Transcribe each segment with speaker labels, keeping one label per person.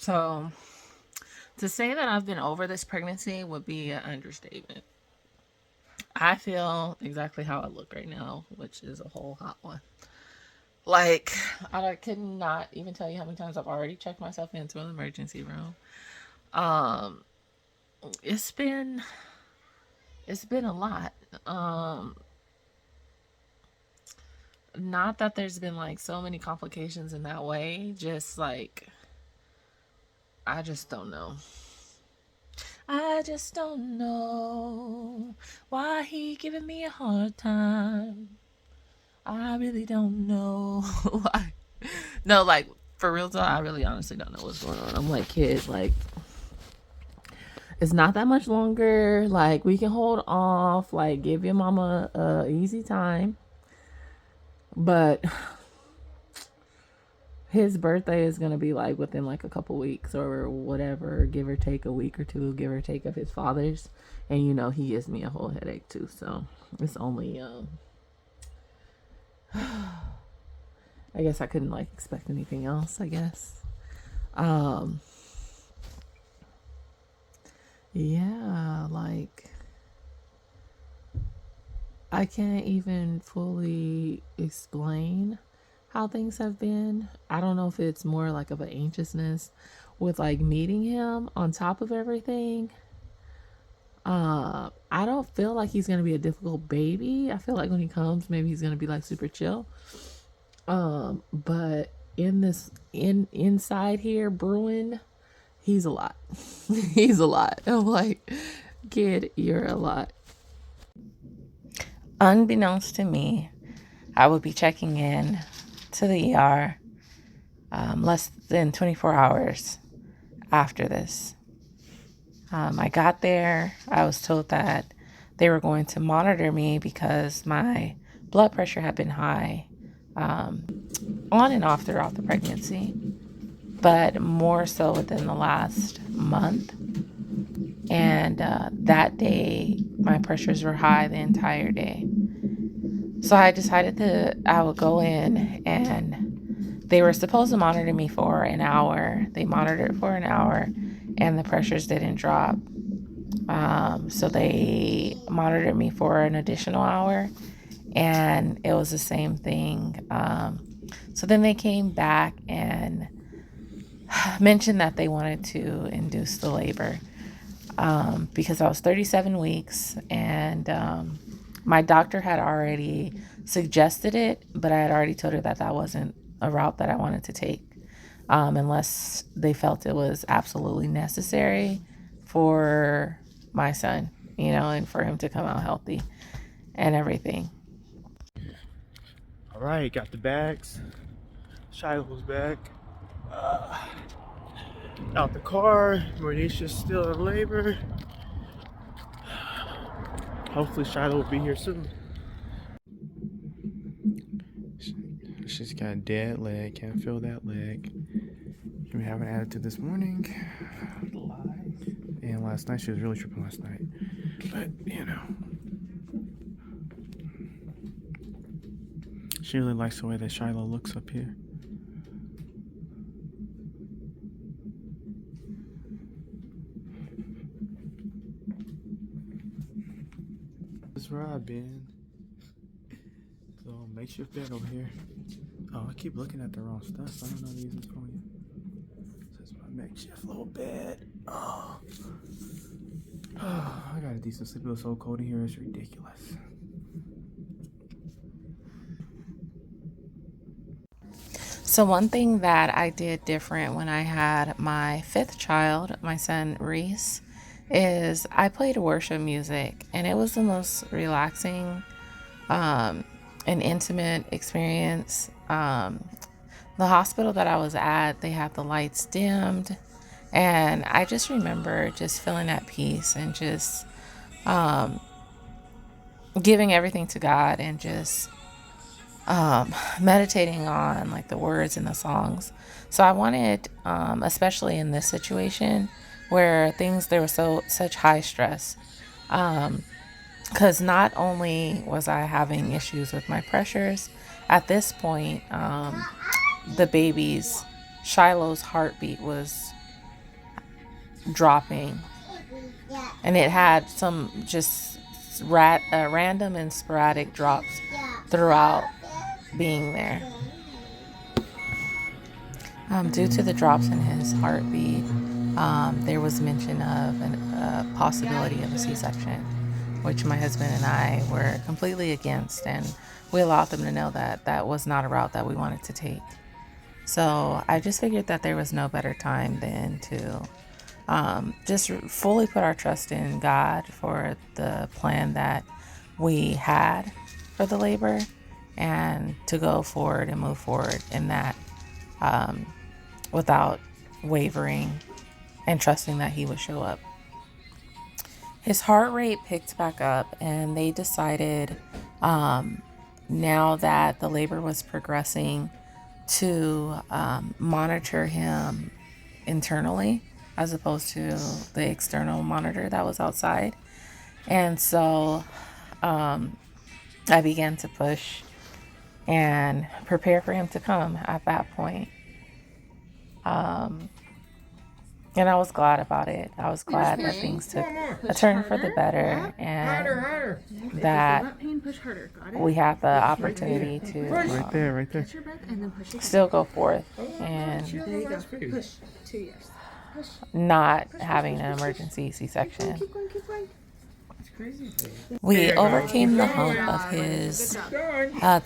Speaker 1: So to say that I've been over this pregnancy would be an understatement. I feel exactly how I look right now, which is a whole hot one. Like, I could not even tell you how many times I've already checked myself into an emergency room. Um, it's been a lot. Um, Not that there's been like so many complications in that way, just like I just don't know. I just don't know why he giving me a hard time. I really don't know why. No, like for real though, I really honestly don't know what's going on. I'm like, kid, like it's not that much longer. Like we can hold off. Like give your mama a easy time. But his birthday is gonna be like within like a couple weeks or whatever, give or take a week or two, give or take of his father's, and you know he gives me a whole headache too. So it's only I guess I couldn't like expect anything else. I guess. Um, yeah, like I can't even fully explain how things have been. I don't know if it's more like of an anxiousness with like meeting him on top of everything. I don't feel like he's gonna be a difficult baby. I feel like when he comes, maybe he's gonna be like super chill. But inside here brewing, he's a lot. He's a lot. I'm like, kid, you're a lot. Unbeknownst to me, I would be checking in to the ER less than 24 hours after this. I got there. I was told that they were going to monitor me because my blood pressure had been high on and off throughout the pregnancy, but more so within the last month. And that day, my pressures were high the entire day. So I decided that I would go in, and they were supposed to monitor me for an hour. They monitored for an hour and the pressures didn't drop. So they monitored me for an additional hour and it was the same thing. So then they came back and mentioned that they wanted to induce the labor because I was 37 weeks and my doctor had already suggested it, but I had already told her that that wasn't a route that I wanted to take unless they felt it was absolutely necessary for my son, and for him to come out healthy and everything.
Speaker 2: All right, got the bags. Shiloh's back. Out the car. Mauritius still in labor. Hopefully Shiloh will be here soon. She's got a dead leg. Can't feel that leg. We have an attitude this morning. And last night, she was really tripping last night. But, she really likes the way that Shiloh looks up here. This is where I've been. So, makeshift bed over here. Oh, I keep looking at the wrong stuff. I don't know how to use this phone yet. This is my makeshift little bed. Oh, I got a decent sleep. It was so cold in here, it's ridiculous.
Speaker 1: So one thing that I did different when I had my fifth child, my son Reese, is I played worship music, and it was the most relaxing and intimate experience. The hospital that I was at, they had the lights dimmed, and I just remember just feeling at peace and just giving everything to God and just meditating on like the words and the songs. So I wanted, especially in this situation where there was such high stress, because not only was I having issues with my pressures, at this point, the baby's Shiloh's heartbeat was dropping, and it had some just random and sporadic drops throughout being there. Due to the drops in his heartbeat, there was mention of a possibility of a C-section, which my husband and I were completely against, and we allowed them to know that that was not a route that we wanted to take. So I just figured that there was no better time than to just fully put our trust in God for the plan that we had for the labor, and to go forward and move forward in that without wavering and trusting that he would show up. His heart rate picked back up, and they decided now that the labor was progressing to monitor him internally as opposed to the external monitor that was outside. And so I began to push and prepare for him to come at that point. And I was glad about it. I was glad that things took a turn for the better, and that we had the opportunity to
Speaker 2: Right there.
Speaker 1: still go forth and not having an emergency C-section. We overcame the hump of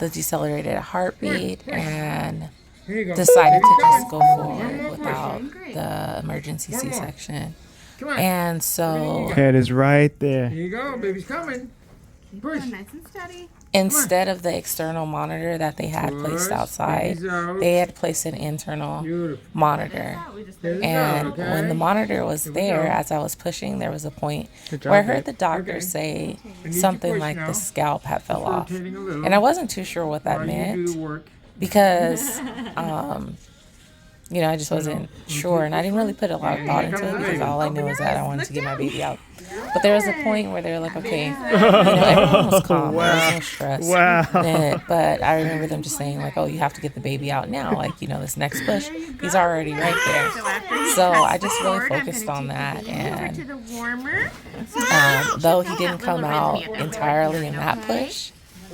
Speaker 1: the decelerated heartbeat, and decided to just go forward without the emergency C-section. And so
Speaker 2: Head is right there.
Speaker 3: Here you go, baby's coming. Push.
Speaker 4: Nice and steady.
Speaker 1: instead of the external monitor that they had placed outside, they had placed an internal monitor. And when the monitor was there, as I was pushing, there was a point where I heard the doctor say something like the scalp had fell off. And I wasn't too sure what that meant, because I just wasn't sure, and I didn't really put a lot of thought into it, because all I knew was that I wanted to get my baby out. But there was a point where they were like, okay, everyone was calm, there was no stress. But I remember them just saying like, oh, you have to get the baby out now, like, this next push, he's already right there. So I just really focused on that, and though he didn't come out entirely in that push,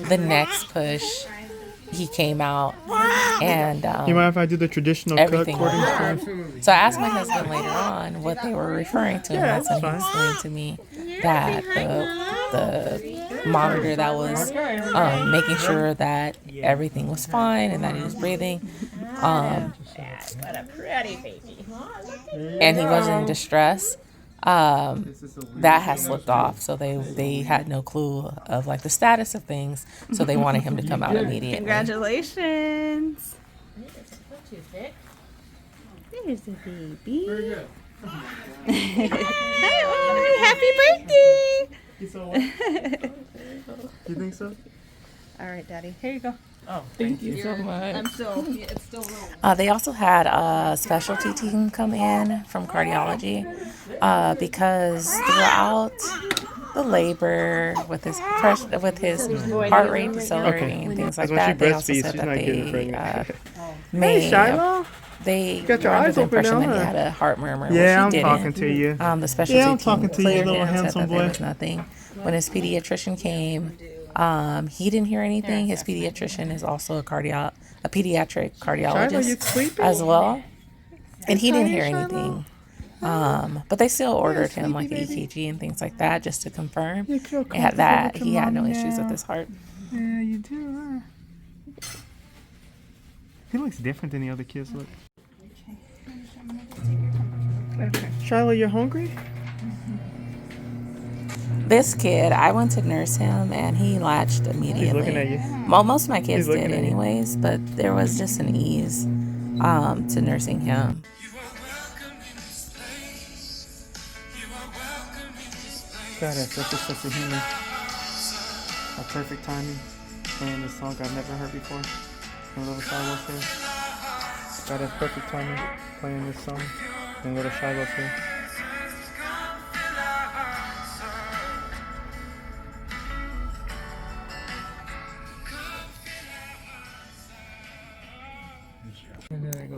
Speaker 1: the next push, he came out, and
Speaker 2: you mind if I do the traditional
Speaker 1: everything
Speaker 2: cut
Speaker 1: went
Speaker 2: cording?
Speaker 1: well. So I asked my husband later on what they were referring to, and that's when he explained to me that the monitor that was making sure that everything was fine and that he was breathing,
Speaker 4: What a pretty baby.
Speaker 1: and he wasn't in distress, that has slipped off. So they had no clue of like the status of things, so they wanted him to come out immediately.
Speaker 4: Congratulations. There's the baby.
Speaker 3: Very good.
Speaker 4: Hi, Ollie. Happy birthday.
Speaker 2: You think so?
Speaker 4: All right, Daddy. Here you go.
Speaker 2: Oh,
Speaker 1: Thank you so much.
Speaker 4: It's still rolling.
Speaker 1: They also had a specialty team come in from cardiology, because throughout the labor with his heart rate decelerating and things like that, they also said that they
Speaker 2: Shiloh.
Speaker 1: they
Speaker 2: got your
Speaker 1: were under
Speaker 2: eyes
Speaker 1: the
Speaker 2: open
Speaker 1: impression
Speaker 2: now,
Speaker 1: that he
Speaker 2: huh?
Speaker 1: had a heart murmur,
Speaker 2: Yeah,
Speaker 1: which
Speaker 2: I'm
Speaker 1: he didn't.
Speaker 2: talking to you.
Speaker 1: The specialty
Speaker 2: Yeah, I'm
Speaker 1: team
Speaker 2: talking to you,
Speaker 1: cleared
Speaker 2: little
Speaker 1: him, said
Speaker 2: handsome
Speaker 1: that
Speaker 2: boy.
Speaker 1: there was nothing. When his pediatrician came, he didn't hear anything. His pediatrician is also a pediatric
Speaker 2: Shiloh, you
Speaker 1: cardiologist
Speaker 2: sleeping?
Speaker 1: as well, and he didn't hear anything. But they still ordered him like an EKG and things like that just to confirm
Speaker 2: You feel
Speaker 1: that
Speaker 2: comfortable
Speaker 1: he
Speaker 2: with your
Speaker 1: had no
Speaker 2: mommy
Speaker 1: issues
Speaker 2: now?
Speaker 1: with his heart.
Speaker 2: Yeah, you do, huh? He looks different than the other kids look. Okay. Shiloh, you're hungry?
Speaker 1: This kid, I went to nurse him, and he latched immediately.
Speaker 2: He's looking at you.
Speaker 1: Well, most of my kids
Speaker 2: He's looking
Speaker 1: did
Speaker 2: at you.
Speaker 1: anyways, but there was just an ease to nursing him.
Speaker 2: God, that's such a sense of humor. A perfect timing. Playing this song I've never heard before. And Little Shiloh's here. God, that's perfect timing. Playing this song. And Little Shiloh's here.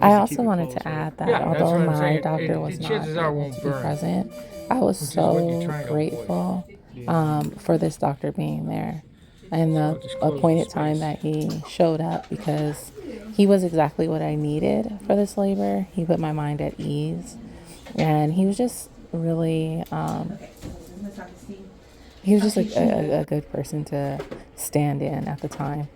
Speaker 1: I
Speaker 2: to
Speaker 1: also
Speaker 2: keep it
Speaker 1: wanted
Speaker 2: closed,
Speaker 1: to
Speaker 2: right?
Speaker 1: add that
Speaker 3: Yeah, that's
Speaker 1: although
Speaker 3: what I'm
Speaker 1: my
Speaker 3: saying.
Speaker 1: doctor was
Speaker 3: The
Speaker 1: not
Speaker 3: chances are it
Speaker 1: able
Speaker 3: won't
Speaker 1: to be
Speaker 3: burn,
Speaker 1: present, I was
Speaker 3: which is what you're
Speaker 1: so
Speaker 3: trying to avoid.
Speaker 1: grateful
Speaker 2: Yeah.
Speaker 1: for this doctor being there and the
Speaker 3: So just close the
Speaker 1: appointed time
Speaker 3: space.
Speaker 1: that he showed up, because he was exactly what I needed for this labor. He put my mind at ease, and he was just really he was just a good person to stand in at the time.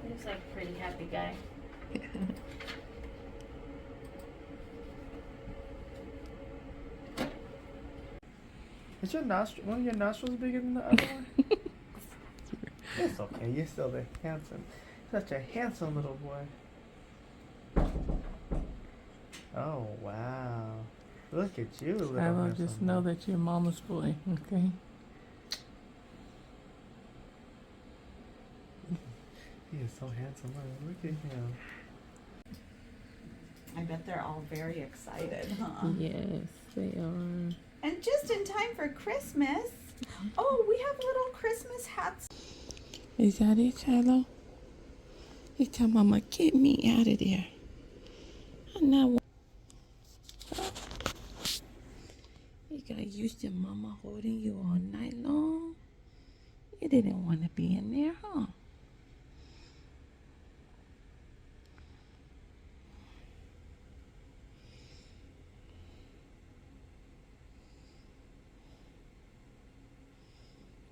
Speaker 4: Looks like a pretty happy guy.
Speaker 2: Is your nostril, one of your nostrils bigger than the other one? It's okay. You're still the handsome, such a handsome little boy. Oh wow! Look at you, little
Speaker 1: Shiloh,
Speaker 2: handsome
Speaker 1: just know
Speaker 2: boy.
Speaker 1: that you're mama's boy, okay?
Speaker 2: He is so handsome. Look at him.
Speaker 5: I bet they're all very excited, huh?
Speaker 1: Yes, they are.
Speaker 5: And just in time for Christmas. Oh, we have little Christmas hats.
Speaker 1: Is that it, Shiloh? You tell Mama, get me out of there. I'm not. You got used to Mama holding you all night long. You didn't want to be in there, huh?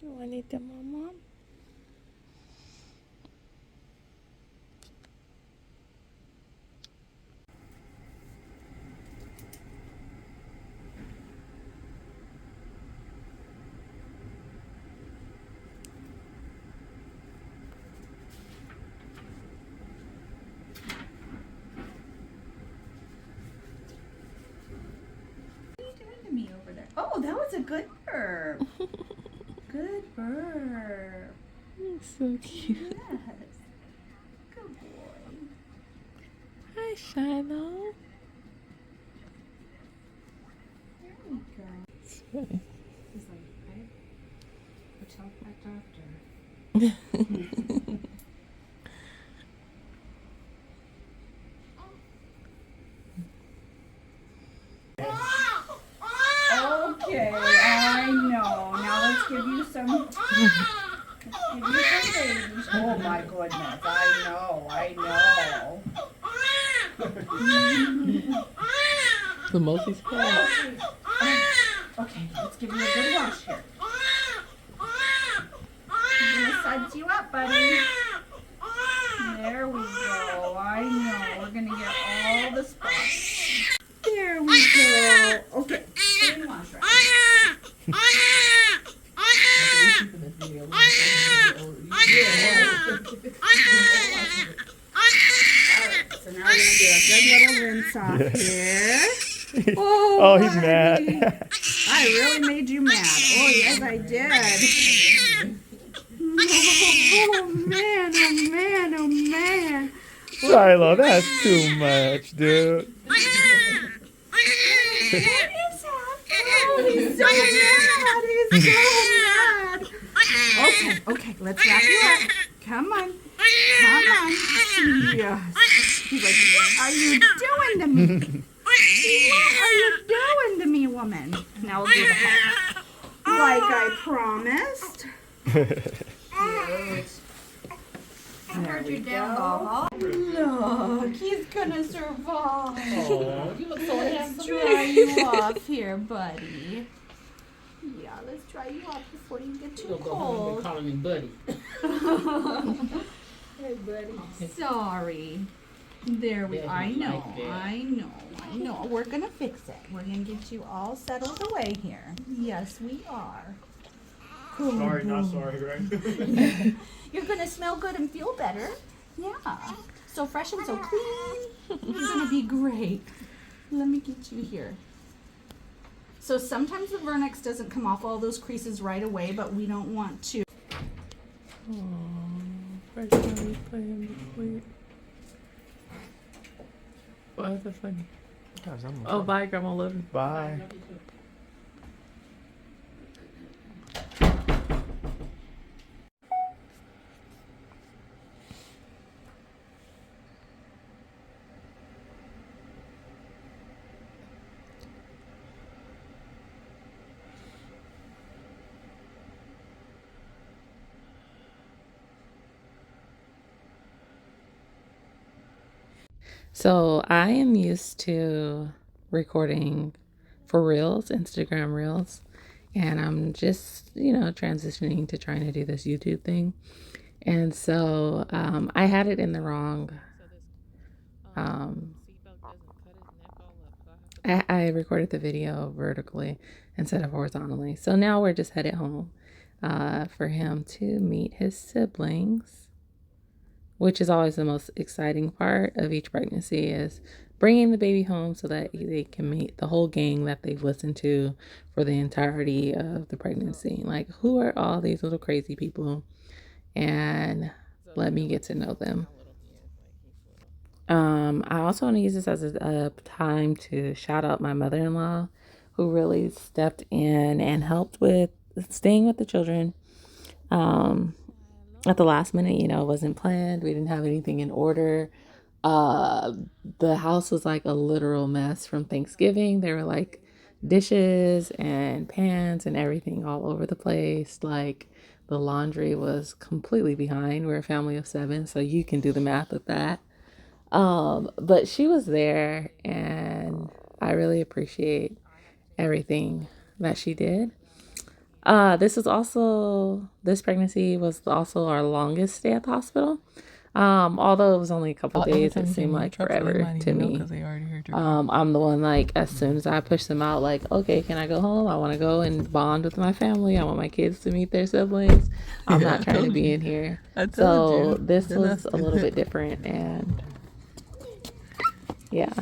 Speaker 1: You wanted the Mama?
Speaker 5: What are you doing to me over there? Oh, that was a good burp. Good burp.
Speaker 1: You're so cute.
Speaker 5: Yes. Good boy.
Speaker 1: Hi, Shiloh.
Speaker 5: There we go.
Speaker 1: Good.
Speaker 5: He's like, right? Tell that doctor. Okay, I know. Now let's give you some. Let's give you some babies. Oh my goodness! I know.
Speaker 1: The most he's got.
Speaker 5: Okay, let's give you a good wash here. I'm gonna suds you up, buddy. There we go. I know. We're gonna get all the spots. There we go. Okay. Clean wash right. Alright, so now we're gonna do a good little rinse off here.
Speaker 2: Oh, he's
Speaker 5: buddy.
Speaker 2: mad.
Speaker 5: I really made you mad. Oh, yes, I did. Oh, man, oh, man, oh, man.
Speaker 2: Shiloh, that's too much, dude.
Speaker 5: What is happening? Oh, he's so mad. He's so mad. Okay, let's wrap you up. Come on. Yes. He's like, what are you doing to me? What are you doing to me, woman? Now we'll do the head. Like I promised. There we go. Look, he's gonna survive.
Speaker 3: Oh, you look so
Speaker 5: Let's dry you off here, buddy. Yeah, let's dry you off before you get too cold.
Speaker 3: calling me buddy.
Speaker 5: Hey, buddy. Sorry. There we
Speaker 3: Yeah,
Speaker 5: I
Speaker 3: he's
Speaker 5: know,
Speaker 3: like that.
Speaker 5: I know. We're gonna fix it. We're gonna get you all settled away here. Yes, we are.
Speaker 2: Sorry, not sorry, right?
Speaker 5: You're gonna smell good and feel better. Yeah. So fresh and so clean. You're gonna be great. Let me get you here. So sometimes the Vernix doesn't come off all those creases right away, but we don't want to.
Speaker 1: First time we play him to sleep. Why is it funny?
Speaker 2: Gosh, I'm
Speaker 1: Oh, bye, Grandma Living.
Speaker 2: Bye.
Speaker 1: So I am used to recording for Reels, Instagram Reels, and I'm just, transitioning to trying to do this YouTube thing. And so I had it in the wrong. I recorded the video vertically instead of horizontally. So now we're just headed home for him to meet his siblings, which is always the most exciting part of each pregnancy, is bringing the baby home so that they can meet the whole gang that they've listened to for the entirety of the pregnancy. Like, who are all these little crazy people? And let me get to know them. I also want to use this as a time to shout out my mother-in-law, who really stepped in and helped with staying with the children. At the last minute, it wasn't planned. We didn't have anything in order. The house was like a literal mess from Thanksgiving. There were like dishes and pans and everything all over the place. Like, the laundry was completely behind. We're a family of 7, so you can do the math of that. But she was there, and I really appreciate everything that she did. This pregnancy was also our longest stay at the hospital. Although it was only a couple days, it seemed like forever to me. I'm the one, like, as soon as I push them out, like, okay, can I go home? I want to go and bond with my family. I want my kids to meet their siblings. I'm not trying to be in here. So this was a little bit different, and yeah.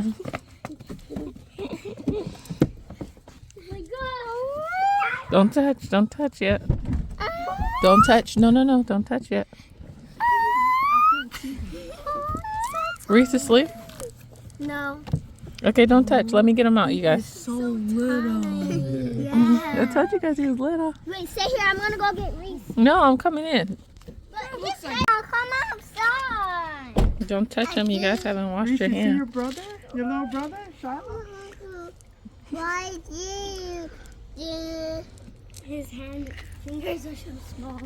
Speaker 1: Don't touch yet. Don't touch. No, don't touch yet. Reese asleep?
Speaker 6: No.
Speaker 1: Okay, don't touch. Let me get him out, you guys.
Speaker 3: So little.
Speaker 6: Yeah.
Speaker 1: I told you guys he was little.
Speaker 6: Wait, stay here. I'm gonna go get Reese.
Speaker 1: No, I'm coming in.
Speaker 6: But he's come outside.
Speaker 1: Don't touch him. You guys haven't washed
Speaker 3: Reese,
Speaker 1: your
Speaker 3: you see
Speaker 1: hands.
Speaker 3: your brother? Your little brother, Shiloh?
Speaker 6: Why do his fingers are so small?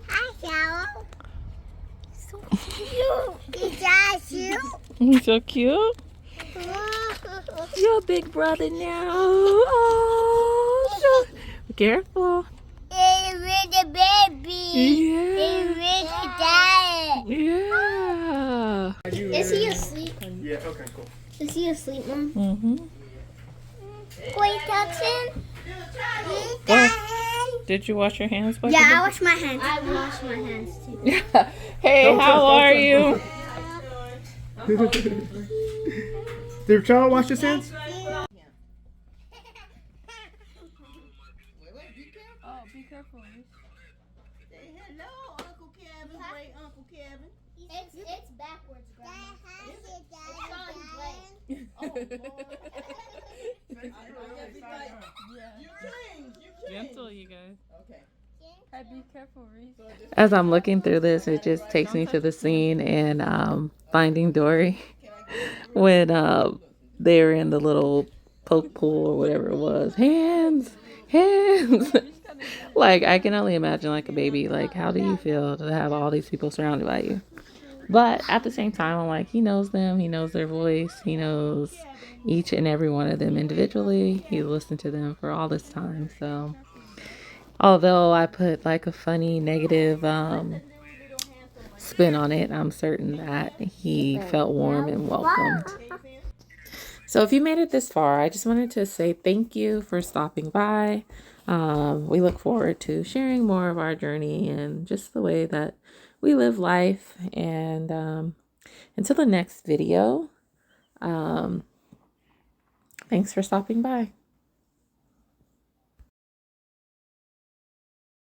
Speaker 6: Hi, Shallow. So cute. Is that you?
Speaker 1: He's so cute. You're a big brother now. Oh, careful.
Speaker 6: It's really baby. It's really dad.
Speaker 1: Yeah.
Speaker 6: Is he asleep?
Speaker 2: Yeah, okay, cool.
Speaker 6: Is he asleep, Mom?
Speaker 1: Mm-hmm.
Speaker 6: Wait, Dutton?
Speaker 1: Did you wash your hands?
Speaker 6: Yeah, I wash my hands. I wash my hands too.
Speaker 1: Hey, how are you?
Speaker 2: Did your child wash his hands?
Speaker 5: Oh, be careful.
Speaker 7: Say hello, Uncle Kevin. Great Uncle Kevin.
Speaker 6: It's backwards, Grandma.
Speaker 1: Gentle, you guys.
Speaker 7: Okay.
Speaker 5: Hey, be careful, Reese.
Speaker 1: As I'm looking through this, it just takes me to the scene in Finding Dory when they were in the little poke pool or whatever it was. Hands. Like, I can only imagine, like, a baby. Like, how do you feel to have all these people surrounded by you? But at the same time, I'm like, he knows them. He knows their voice. He knows each and every one of them individually. He's listened to them for all this time. So, although I put like a funny negative spin on it, I'm certain that he felt warm and welcomed. So if you made it this far, I just wanted to say thank you for stopping by. We look forward to sharing more of our journey and just the way that we live life. And until the next video, thanks for stopping by.